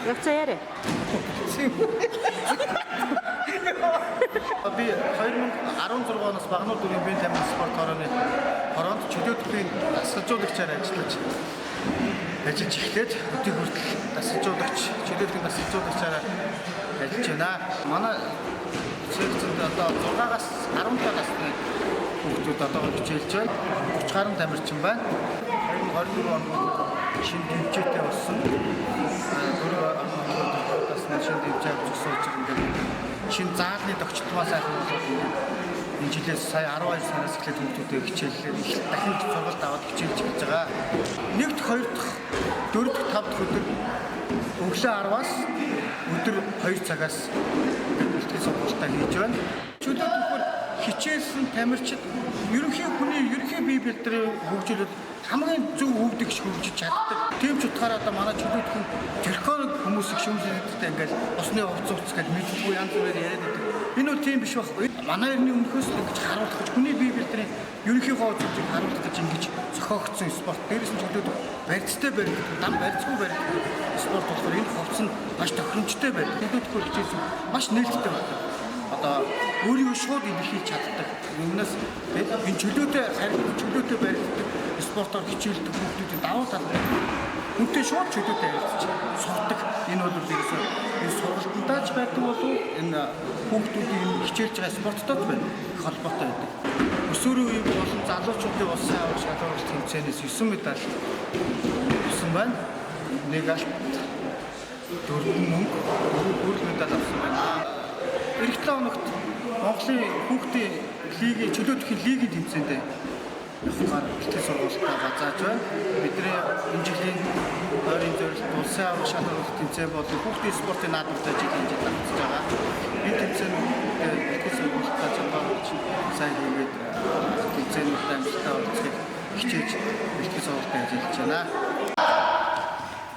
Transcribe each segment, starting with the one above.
Явцаа яриа. Би 2016 оноос Багнуур дүүргийн биеийн тамирын спорт хороонд чөлөөтлийн дасгалжуулагчаар ажиллаж эхлээд өдий хүртэл чөлөөтлийн дасгалжуулагчаар ажиллаж байна. Манай секцэнд одоо 6-аас 15 насны хүүхдүүд одоо хичээлж байна. 30 гаруй тамирчин байна. 2024 онд шинэ хэмжээтэй болсон. Дөрөв насны шинэ хэмжээ авч сууж байгаа. Шинэ заалны тогтолцоомоо сайхан болоод энэ жилээс сая 12 сараас эхлээд хүүхдүүдээ хичээллээ дахин сургалт аваад хичээлж эхэлж байгаа. 1-р, 2-р, 4-р, 5-р өдөр өглөө 10-аас өдөр 2 цагаас бэлтгэл сургалтаа хийж байна. Чөлөөтгөр хичээлсэн тамирчид ерөнхий бие бэлтрийн хөгжүүлэлт хамгийн зөв хөгжиж чаддаг. Тийм ч утгаараа одоо манай чөлөөтгөн телефон хүмүүсийг шүүмжлэхдээ ингээл усны хувцас гэж мэдгүй янз бүрээр яриад байдаг. Энэ бол тийм биш байх. Манай эртний өмнөхөөс ингэж харуулах гэж хүний бие бэлтрийн ерөнхий хооцыг харуулах гэж ингэж зохиогдсон спорт. Дээрээс нь чөлөөтгөн барьцтай барьдаг, дан барьцгүй барьдаг спорт болохоор энэ хувцас нь маш тохиромжтой байдаг. Чөлөөтгөр хичээсэн маш нээлттэй байдаг. Одоо өөрийгөө шууд илэрхийлж чаддаг. Өмнөөс энэ чөлөөтэй барьдаг спортоор хичээлдэг хүмүүсийн давуу тал үнтэй шууд чөлөөтэй ярилцж сурдаг. Энэ бол ерөөсөө энэ сургалтандаач байдаг болов энэ хүмүүсийн хичээлж байгаа спорттойч байна. Их холбоотой байдаг. Өсвөрийн үеийн болон залуучуудын улсын аварга шалгуулалт тэмцээнээс 9 медаль авсан байна. 1 алт, 4 мөнгө, 4 гол медаль авсан байна. Эх 7 хоногт Монголын хүүхдийн лигийн чөлөөтгөхийн лигийн тэмцээндээ явахаар бэлтгэл сургалтаа зааж байна. Бидний энэ жилийн ойрын зорилт улсын аварга шалгуулалт тэмцээн болон хүүхдийн спортын наадамтай жилийн давтаж байгаа. Энэ тэмцээнд бэлтгэл сургалтаа зохиолч сайн хийгээд тэмцээнүүдэд амжилттай оролцохыг хичээж бэлтгэл сургалтаа ажиллаж байна.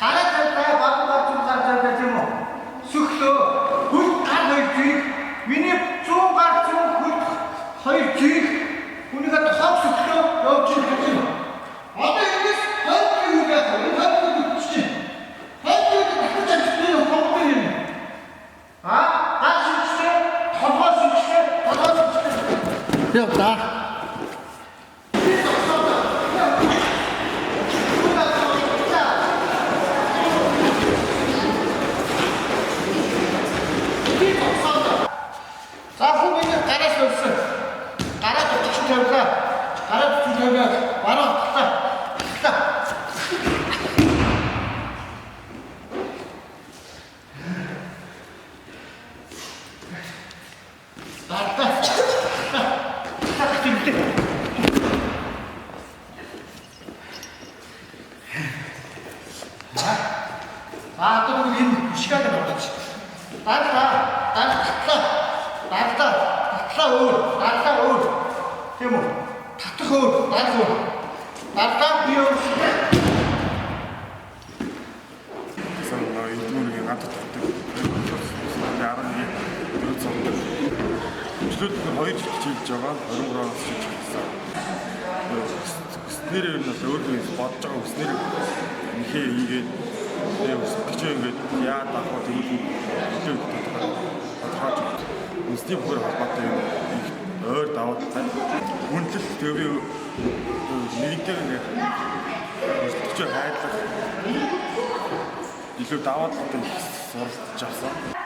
Гараад баг гарч байгаа юм уу? Сүхлөө хөл гар 2 жиг миний 100 гар 100 хөл 2 жиг үнийгээ тохиог сүхлөө явж ирэх юм. Одоо энэс хойд юу яах вэ? Хойд үтчих. Хойд дахиж ажиллах юм проблем юм. Гаш үтчих, толгой үтчих. Яа да. Чөлөөтгөр 2 жил хичээлж байгаа 23 оноос хичээлсэн. Өснөр ер нь өөрөө бодож байгаа өснөр ихээ хийгээд өсөж ингээд яад авах гэдэг нь тодорхойж өсний бүгээр холбоотой юм ойр даваад байна. Үнэлэл төвийн нэгтэй ингээд өсөж хайрлах илүү даваад суралцж авсан.